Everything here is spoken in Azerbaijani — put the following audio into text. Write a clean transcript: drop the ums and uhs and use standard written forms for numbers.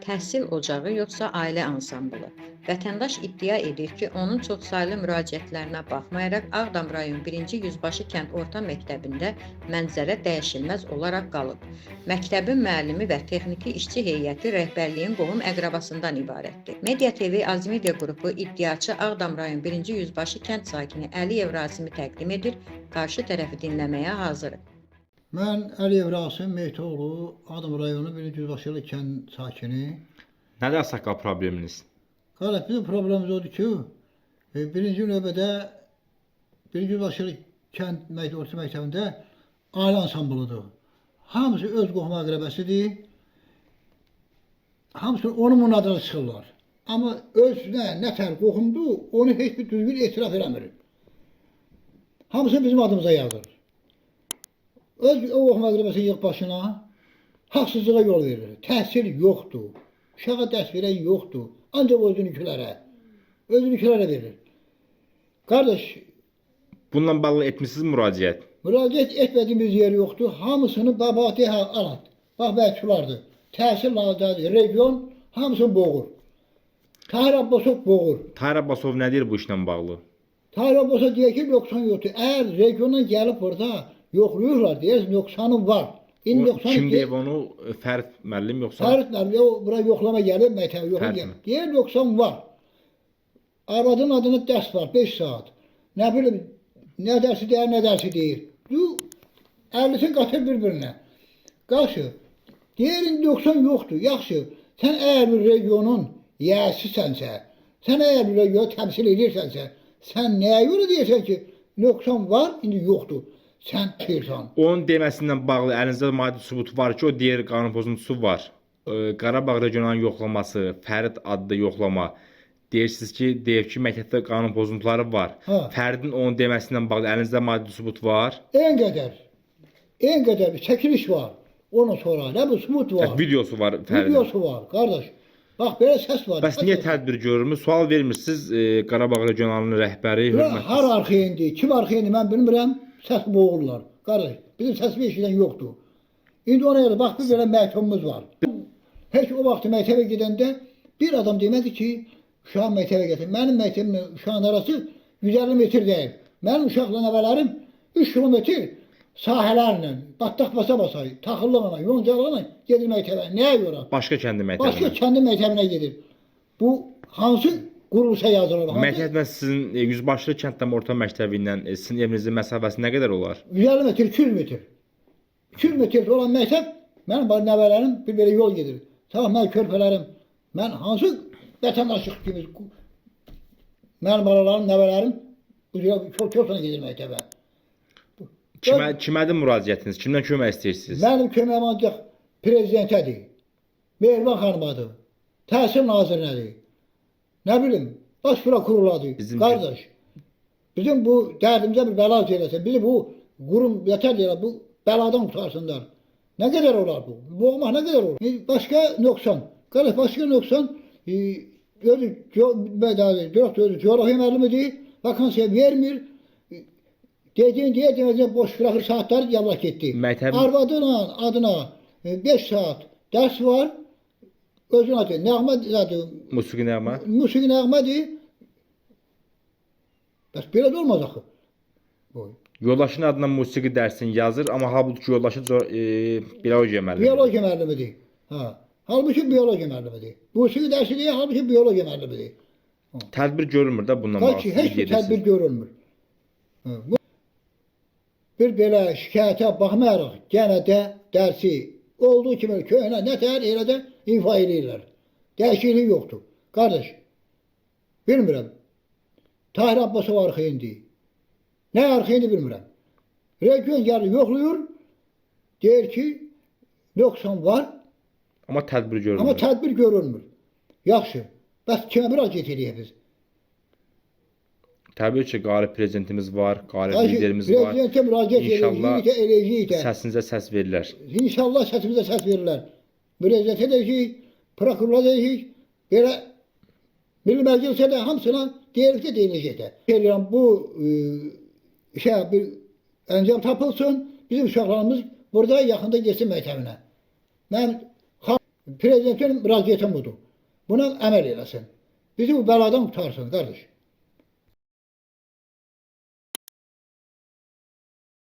təhsil ocağı yoxsa ailə ansamblı? Vətəndaş iddia edir ki, onun çoxsaylı müraciətlərinə baxmayaraq Ağdam rayon 1-ci Yüzbaşı kənd orta məktəbində mənzərə dəyişilməz olaraq qalıb. Məktəbin müəllimi və texniki işçi heyəti rəhbərliyin qohum əqrabasından ibarətdir. Media TV Azmedia qrupu iddiaçı Ağdam rayon 1-ci Yüzbaşı kənd sakini Əliyev Rasimi təqdim edir, qarşı tərəfi dinləməyə hazırıq. Mən Əliyev Rasim Meytoğlu, Ağdam rayonu 1-ci Yüzbaşılı kənd sakini. Nədir saqqal probleminiz? Qardaş, bizim problemimiz odur ki, birinci növbədə 1-ci Yüzbaşılı kənd orta məktəbində ailə ansamblıdır. Hamısı öz qohum əqrəbəsidir. Hamısı onun adına çıxırlar. Amma özünə nətər qohumdur, onu heç bir düzgün etiraf eləmir. Hamısı bizim adımıza yazır. Öz o qohum əqrəbəsi yığ başına haqsızlığa yol verir. Təhsil yoxdur. Uşağa dərs verən yoxdur. Ancaq özünükülərə verir. Qardaş, bununla bağlı etmişsiniz müraciət? Müraciət etmədiyimiz yer yoxdur. Hamısını babati alat. Bax, bəlkələrdir. Təhsil nazirliyi, region hamısını boğur. Tahir Abbasov boğur. Tahir Abbasov nə deyir bu işlə bağlı? Tahir Abbasov deyir ki, nöqsan yoxdur. Əgər regiondan gəlib burada yoxluyurlar deyir, nöqsanı var. Kim deyib onu? Fərid müəllim yoxsa? Fərid müəllim, o bura yoxlama gəlib, məktəbə yoxlama gəlib. Deyir, nöqsan var. Arvadın adına dərs var, 5 saat. Nə bilim, nə dərsi deyir, nə dərsi deyir. 50'sini qatır bir-birinə. Qarşı, deyirin, nöqsan yoxdur, yaxşı. Sən əgər bir regionun yiyəsisənsə, sən əgər bir regionu təmsil edirsənsə, sən nəyə görə deyirsən ki, nöqsan var, indi yoxdur. Sən deyirsən. Onun deməsindən bağlı əlinizdə maddi sübut var ki, o deyir qanun pozuntusu var. Qarabağ regionalının yoxlaması, Fərid adlı yoxlama. Deyirsiniz ki, deyib ki, məktəbdə qanun pozuntuları var. Fəridin onun deməsindən bağlı əlinizdə maddi sübut var. En qədər bir çəkiliş var. Ondan sonra nə bu sübut var? Videosu var Fəridin. Videosu var, qardaş. Bax, belə səs var. Bəs niyə tədbir görürmüz? Sual vermirsiniz Qarabağ regionalının rəhbəri, hörmətli. Har arxaya indi, kim arxaya indi, mən bilmirəm, səs boğurlar. Qardaş, bizim səsini eşidən yoxdur. İndi ona görə, bax, bir belə məktubumuz var. Heç o vaxt məktəbə gedəndə bir adam demədi ki, uşağın məktəbə gətir. Mənim məktəbimlə uşağın arası 150 metr deyil. Mənim uşaqla nəvələrim 3 kilometr sahələrlə, batdaq basa-basa, taxıllıqla, yoncalarla gedir məktəbə. Nəyə görə? Başqa kəndi məktəbinə. Başqa kəndi məktəbinə gedir. Bu hansı quruluşa yazılır? Məktəbdən sizin Yüzbaşılı kənddən orta məktəbi ilə sizin evinizin məsafəsi nə qədər olar? 150 metr, 200 metr. 200 metr olan məktəb, mənim nəvələrim bir belə yol gedir. Tamam, mən körpələrim, mən hansı vətəndaşlıq kimi, mənim balalarım, nəvələrim çox sonra gedir məktəbə. Kimədir müraciətiniz? Kimdən kömək istəyirsiniz? Mənim köməyim ancaq prezidentədir, Mehriban xanımadır, təhsil nazirinədir, nə bilim, baş prokurorladır, qardaş. Bizim bu dərdimizə bir bəla eləsin, bizi bu qurum yətər deyirlər, bu bəladan qutarsınlar. Nə qədər olar bu? Bu olmaq nə qədər olur? Başqa nöqsan, qardaş, başqa nöqsan, özü coğrafya müəllimidir, vakansiya vermir. Deyəcək, boş bırakır saatler yavrak etdi. Arvadının adına 5 saat ders var. Özün adı, nəğmə adı. Musiqi nəğmə? Musiqi nəğmədir. Bəs belə də olmaz axı. Yoldaşın adına musiqi dərsini yazır, amma halbuki yoldaşı biologiya müəllimidir. Biologiya müəllimidir. Halbuki biologiya müəllimidir. Musiqi dərsi deyil, halbuki biologiya müəllimidir. Tədbir görülmür də bundan bağlı. Heç bir tədbir görülmür. Bir belə şikayətə baxmayaraq, yenə də dərsi olduğu kimi köhnə nətər elə də ifa edirlər. Dəyişiklik yoxdur. Qardaş, bilmirəm. Tahir Abbasov arxaya indi. Nə arxaya indi bilmirəm. Region gəlir, yoxluyur. Deyir ki, nöqsan var. Amma tədbir görülmür. Amma tədbir görülmür. Yaxşı. Bəs kimə müraciət edəyik biz? Təbii ki, qalib prezidentimiz var, qalib liderimiz var. Prezidentə müraciət edəcəyik də. Səsinizə səs verirlər. İnşallah səsimizə səs verirlər. Müraciət edəcəyik, prokurorluğa edəcəyik, belə Milli Məclisə də hamısına deyiləcək də. Deyirəm, bu bir əncam tapılsın, bizim uşaqlarımız burada yaxında getsin məktəbinə. Mən Prezidentin müraciəti budur. Buna əməl eləsin. Bizi bu bəladan qurtarsın qardaş.